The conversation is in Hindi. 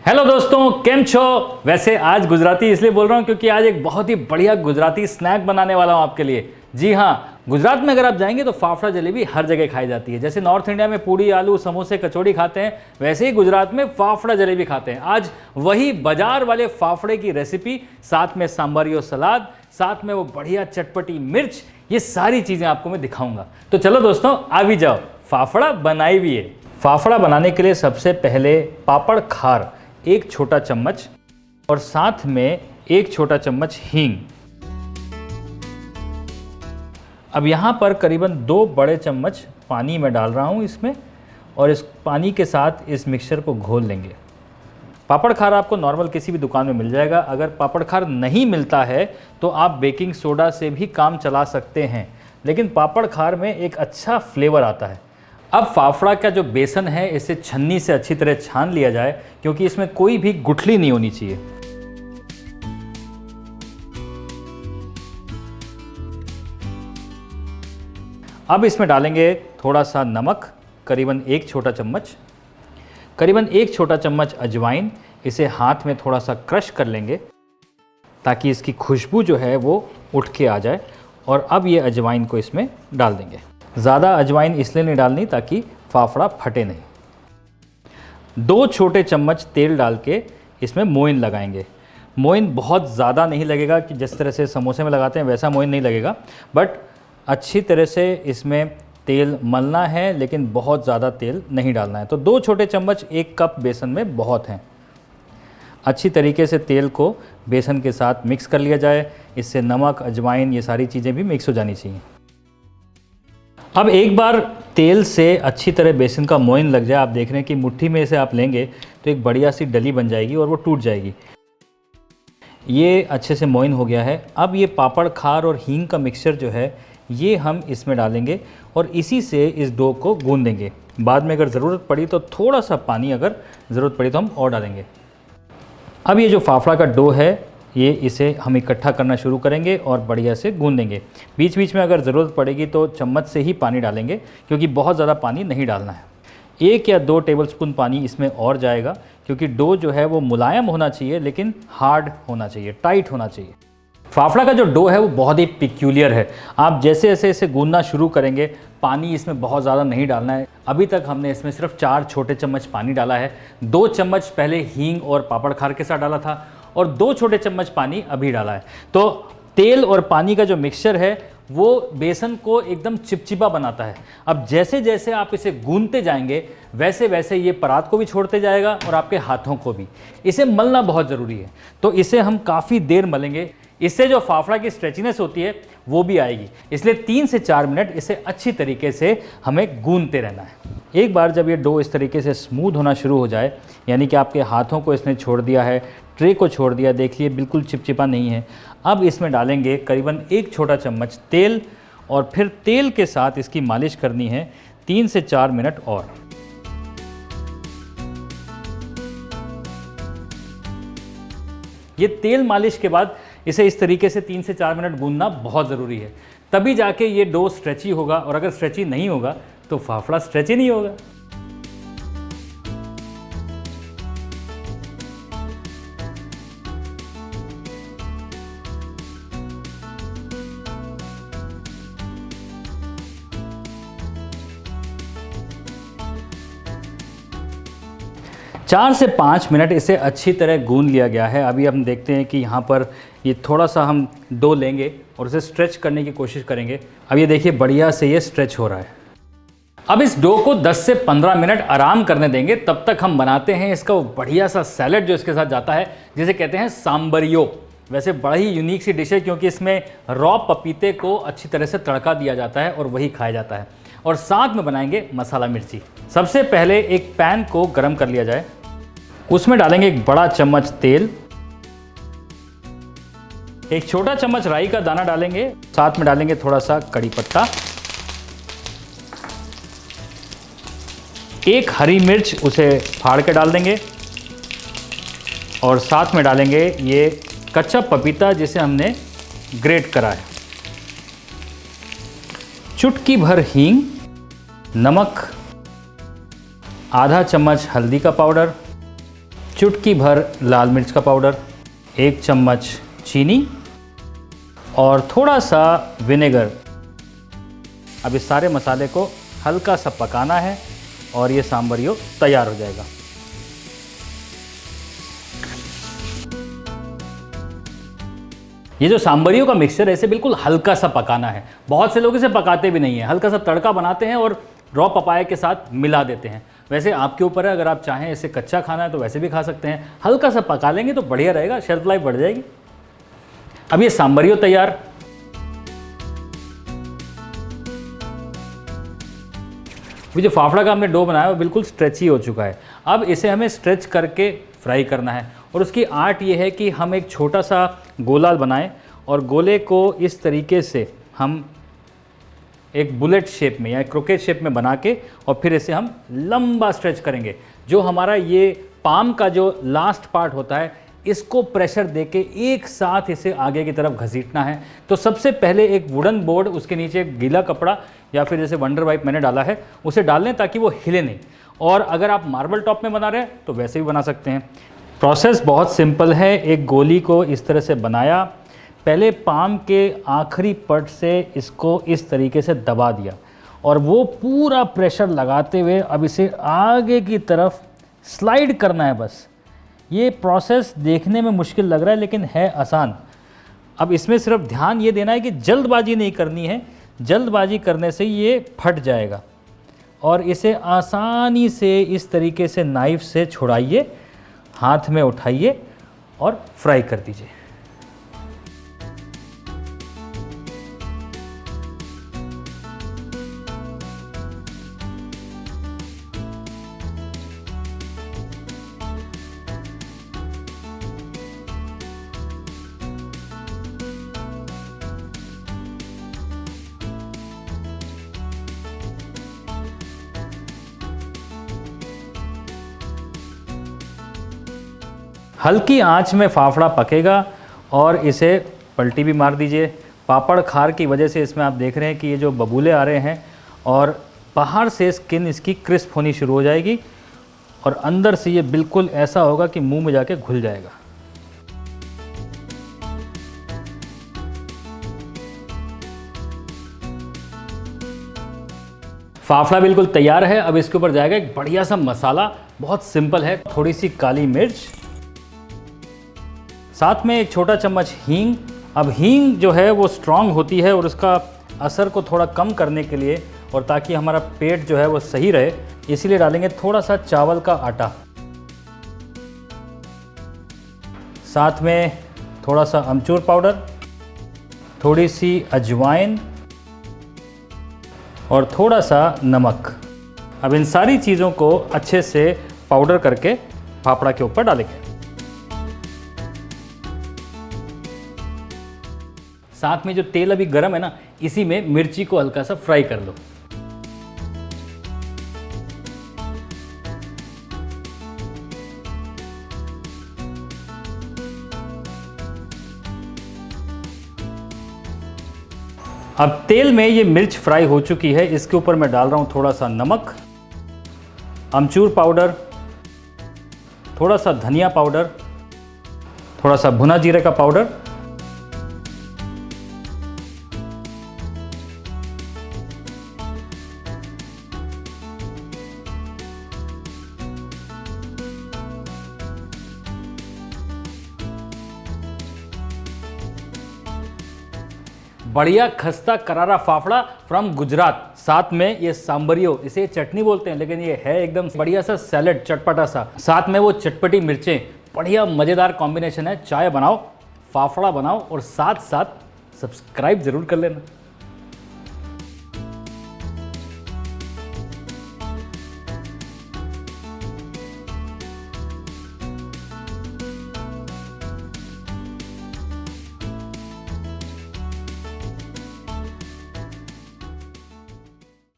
हेलो दोस्तों, केम छो। वैसे आज गुजराती इसलिए बोल रहा हूँ क्योंकि आज एक बहुत ही बढ़िया गुजराती स्नैक बनाने वाला हूँ आपके लिए। जी हाँ, गुजरात में अगर आप जाएंगे तो फाफड़ा जलेबी हर जगह खाई जाती है। जैसे नॉर्थ इंडिया में पूड़ी आलू समोसे कचौड़ी खाते हैं, वैसे ही गुजरात में फाफड़ा जलेबी खाते हैं। आज वही बाजार वाले फाफड़े की रेसिपी, साथ में सांभरियो सलाद, साथ में वो बढ़िया चटपटी मिर्च, ये सारी चीज़ें आपको मैं दिखाऊंगा। तो चलो दोस्तों, आ भी जाओ, फाफड़ा बनाई भी है। फाफड़ा बनाने के लिए सबसे पहले पापड़ खार 1 छोटा चम्मच और साथ में 1 छोटा चम्मच हींग। अब यहाँ पर करीबन 2 बड़े चम्मच पानी में डाल रहा हूँ इसमें, और इस पानी के साथ इस मिक्सचर को घोल लेंगे। पापड़ खार आपको नॉर्मल किसी भी दुकान में मिल जाएगा। अगर पापड़ खार नहीं मिलता है तो आप बेकिंग सोडा से भी काम चला सकते हैं, लेकिन पापड़ खार में एक अच्छा फ्लेवर आता है। अब फाफड़ा का जो बेसन है इसे छन्नी से अच्छी तरह छान लिया जाए, क्योंकि इसमें कोई भी गुठली नहीं होनी चाहिए। अब इसमें डालेंगे थोड़ा सा नमक, करीबन 1 छोटा चम्मच, करीबन 1 छोटा चम्मच अजवाइन। इसे हाथ में थोड़ा सा क्रश कर लेंगे ताकि इसकी खुशबू जो है वो उठ के आ जाए। और अब ये अजवाइन को इसमें डाल देंगे। ज़्यादा अजवाइन इसलिए नहीं डालनी ताकि फाफड़ा फटे नहीं। 2 छोटे चम्मच तेल डाल के इसमें मोइन लगाएंगे। मोइन बहुत ज़्यादा नहीं लगेगा कि जिस तरह से समोसे में लगाते हैं वैसा मोइन नहीं लगेगा, बट अच्छी तरह से इसमें तेल मलना है, लेकिन बहुत ज़्यादा तेल नहीं डालना है। तो 2 छोटे चम्मच 1 कप बेसन में बहुत हैं। अच्छी तरीके से तेल को बेसन के साथ मिक्स कर लिया जाए। इससे नमक अजवाइन ये सारी चीज़ें भी मिक्स हो जानी चाहिए। अब एक बार तेल से अच्छी तरह बेसन का मोइन लग जाए, आप देख रहे हैं कि मुट्ठी में से आप लेंगे तो एक बढ़िया सी डली बन जाएगी और वो टूट जाएगी। ये अच्छे से मोइन हो गया है। अब ये पापड़ खार और हींग का मिक्सचर जो है ये हम इसमें डालेंगे और इसी से इस डो को गूंदेंगे। बाद में अगर ज़रूरत पड़ी तो थोड़ा सा पानी, अगर ज़रूरत पड़ी तो हम और डालेंगे। अब ये जो फाफड़ा का डो है ये इसे हम इकट्ठा करना शुरू करेंगे और बढ़िया से गूंदेंगे। बीच बीच में अगर ज़रूरत पड़ेगी तो चम्मच से ही पानी डालेंगे, क्योंकि बहुत ज़्यादा पानी नहीं डालना है। 1 या 2 टेबलस्पून पानी इसमें और जाएगा, क्योंकि डो जो है वो मुलायम होना चाहिए लेकिन हार्ड होना चाहिए, टाइट होना चाहिए। फाफड़ा का जो डो है वो बहुत ही पिक्यूलियर है। आप जैसे जैसे इसे गूंदना शुरू करेंगे, पानी इसमें बहुत ज़्यादा नहीं डालना है। अभी तक हमने इसमें सिर्फ 4 छोटे चम्मच पानी डाला है। 2 चम्मच पहले हींग और पापड़ खार के साथ डाला था और 2 छोटे चम्मच पानी अभी डाला है। तो तेल और पानी का जो मिक्सचर है वो बेसन को एकदम चिपचिपा बनाता है। अब जैसे जैसे आप इसे गूंदते जाएंगे वैसे वैसे ये परात को भी छोड़ते जाएगा और आपके हाथों को भी। इसे मलना बहुत ज़रूरी है, तो इसे हम काफ़ी देर मलेंगे। इससे जो फाफड़ा की स्ट्रेचीनेस होती है वो भी आएगी। इसलिए 3 से 4 मिनट इसे अच्छी तरीके से हमें गूंदते रहना है। एक बार जब ये डो इस तरीके से स्मूथ होना शुरू हो जाए, यानी कि आपके हाथों को इसने छोड़ दिया है, ट्रे को छोड़ दिया, देखिए बिल्कुल चिपचिपा नहीं है। अब इसमें डालेंगे करीबन 1 छोटा चम्मच तेल और फिर तेल के साथ इसकी मालिश करनी है 3 से 4 मिनट और। ये तेल मालिश के बाद इसे इस तरीके से 3 से 4 मिनट गूंदना बहुत ज़रूरी है, तभी जाके ये डो स्ट्रेची होगा। और अगर स्ट्रेची नहीं होगा तो फाफड़ा स्ट्रेची नहीं होगा। चार से 5 मिनट इसे अच्छी तरह गूंद लिया गया है। अभी हम देखते हैं कि यहाँ पर ये थोड़ा सा हम डो लेंगे और उसे स्ट्रेच करने की कोशिश करेंगे। अब ये देखिए बढ़िया से ये स्ट्रेच हो रहा है। अब इस डो को 10 से 15 मिनट आराम करने देंगे। तब तक हम बनाते हैं इसका वो बढ़िया सा सैलेड जो इसके साथ जाता है, जिसे कहते हैं सांभरियो। वैसे बड़ा ही यूनिक सी डिश है, क्योंकि इसमें रॉ पपीते को अच्छी तरह से तड़का दिया जाता है और वही खाया जाता है। और साथ में बनाएंगे मसाला मिर्ची। सबसे पहले एक पैन को गर्म कर लिया जाए, उसमें डालेंगे 1 बड़ा चम्मच तेल, 1 छोटा चम्मच राई का दाना डालेंगे, साथ में डालेंगे थोड़ा सा कड़ी पत्ता, 1 हरी मिर्च उसे फाड़ के डाल देंगे और साथ में डालेंगे ये कच्चा पपीता जिसे हमने ग्रेट करा है, चुटकी भर हींग, नमक, आधा चम्मच हल्दी का पाउडर, चुटकी भर लाल मिर्च का पाउडर, 1 चम्मच चीनी और थोड़ा सा विनेगर। अब इस सारे मसाले को हल्का सा पकाना है और ये सांभरियो तैयार हो जाएगा। ये जो सांभरियो का मिक्सचर है इसे बिल्कुल हल्का सा पकाना है। बहुत से लोग इसे पकाते भी नहीं हैं, हल्का सा तड़का बनाते हैं और रॉ पपाया के साथ मिला देते हैं। वैसे आपके ऊपर है, अगर आप चाहें इसे कच्चा खाना है तो वैसे भी खा सकते हैं। हल्का सा पका लेंगे तो बढ़िया रहेगा, शेल्फ लाइफ बढ़ जाएगी। अब ये सांभरियो तैयार। ये जो फाफड़ा का हमने डो बनाया वो बिल्कुल स्ट्रेची हो चुका है। अब इसे हमें स्ट्रेच करके फ्राई करना है और उसकी आर्ट ये है कि हम एक छोटा सा गोला बनाएं और गोले को इस तरीके से हम एक बुलेट शेप में या क्रोकेट शेप में बना के और फिर इसे हम लंबा स्ट्रेच करेंगे। जो हमारा ये पाम का जो लास्ट पार्ट होता है इसको प्रेशर देके एक साथ इसे आगे की तरफ घसीटना है। तो सबसे पहले एक वुडन बोर्ड, उसके नीचे एक गीला कपड़ा या फिर जैसे वंडर वाइप मैंने डाला है उसे डाल लें ताकि वो हिले नहीं। और अगर आप मार्बल टॉप में बना रहे हैं तो वैसे भी बना सकते हैं। प्रोसेस बहुत सिंपल है। एक गोली को इस तरह से बनाया, पहले पाम के आखिरी पट से इसको इस तरीके से दबा दिया और वो पूरा प्रेशर लगाते हुए अब इसे आगे की तरफ स्लाइड करना है बस। ये प्रोसेस देखने में मुश्किल लग रहा है लेकिन है आसान। अब इसमें सिर्फ ध्यान ये देना है कि जल्दबाजी नहीं करनी है, जल्दबाजी करने से ये फट जाएगा। और इसे आसानी से इस तरीके से नाइफ से छुड़ाइए, हाथ में उठाइए और फ्राई कर दीजिए। हल्की आंच में फाफड़ा पकेगा और इसे पलटी भी मार दीजिए। पापड़ खार की वजह से इसमें आप देख रहे हैं कि ये जो बबूले आ रहे हैं और बाहर से स्किन इसकी क्रिस्प होनी शुरू हो जाएगी और अंदर से ये बिल्कुल ऐसा होगा कि मुंह में जाके घुल जाएगा। फाफड़ा बिल्कुल तैयार है। अब इसके ऊपर जाएगा एक बढ़िया सा मसाला, बहुत सिंपल है। थोड़ी सी काली मिर्च, साथ में एक छोटा चम्मच हींग। अब हींग जो है वो स्ट्रांग होती है और उसका असर को थोड़ा कम करने के लिए और ताकि हमारा पेट जो है वो सही रहे इसीलिए डालेंगे थोड़ा सा चावल का आटा। साथ में थोड़ा सा अमचूर पाउडर, थोड़ी सी अजवाइन और थोड़ा सा नमक। अब इन सारी चीज़ों को अच्छे से पाउडर करके फाफड़ा के ऊपर डालेंगे। साथ में जो तेल अभी गर्म है ना, इसी में मिर्ची को हल्का सा फ्राई कर लो। अब तेल में ये मिर्च फ्राई हो चुकी है, इसके ऊपर मैं डाल रहा हूं थोड़ा सा नमक, अमचूर पाउडर, थोड़ा सा धनिया पाउडर, थोड़ा सा भुना जीरे का पाउडर, बढ़िया खस्ता करारा फाफड़ा फ्रॉम गुजरात। साथ में ये सांभरियो, इसे चटनी बोलते हैं लेकिन ये है एकदम बढ़िया सा सैलेड, चटपटा सा। साथ में वो चटपटी मिर्चें, बढ़िया मज़ेदार कॉम्बिनेशन है। चाय बनाओ, फाफड़ा बनाओ और साथ साथ सब्सक्राइब ज़रूर कर लेना।